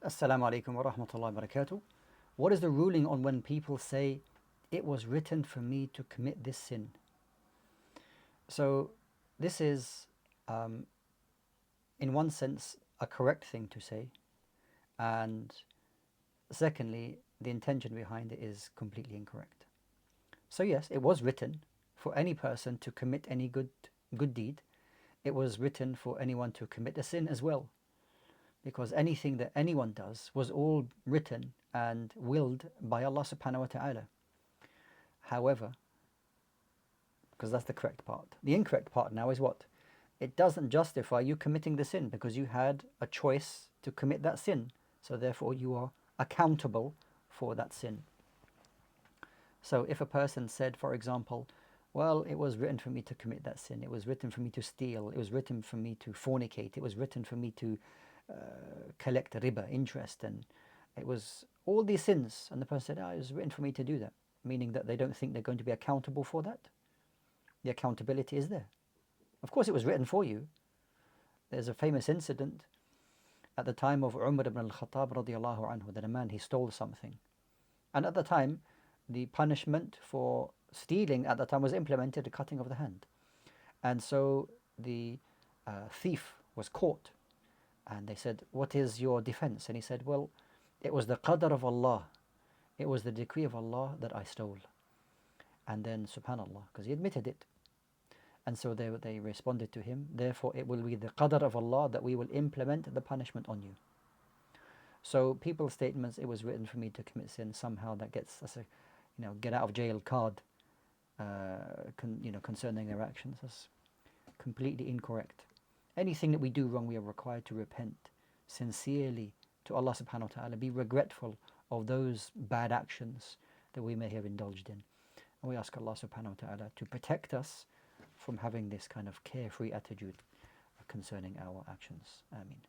Assalamu alaikum wa rahmatullahi wa barakatuh. What is the ruling on when people say, it was written for me to commit this sin? So, this is, in one sense, a correct thing to say, and secondly, the intention behind it is completely incorrect. So, yes, it was written for any person to commit any good deed. It was written for anyone to commit a sin as well, because anything that anyone does was all written and willed by Allah subhanahu wa ta'ala. However, because that's the correct part, the incorrect part now is what? It doesn't justify you committing the sin because you had a choice to commit that sin, so therefore you are accountable for that sin. So if a person said, for example, well, it was written for me to commit that sin, it was written for me to steal, it was written for me to fornicate, it was written for me to collect riba, interest, and it was all these sins, and the person said, it was written for me to do that, meaning that they don't think they're going to be accountable for that. The accountability is there. Of course it was written for you. There's a famous incident at the time of Umar ibn al-Khattab radiallahu anhu, that a man, he stole something, and at the time the punishment for stealing at the time was implemented, the cutting of the hand. And so the thief was caught, and they said, what is your defense? And he said, well, it was the qadr of Allah, it was the decree of Allah that I stole. And then subhanallah, because he admitted it, and so they responded to him, therefore it will be the qadr of Allah that we will implement the punishment on you. So people's statements, it was written for me to commit sin, somehow that gets us a get out of jail card concerning their actions. That's completely incorrect. Anything that we do wrong, we are required to repent sincerely to Allah subhanahu wa ta'ala, be regretful of those bad actions that we may have indulged in. And we ask Allah subhanahu wa ta'ala to protect us from having this kind of carefree attitude concerning our actions. Ameen.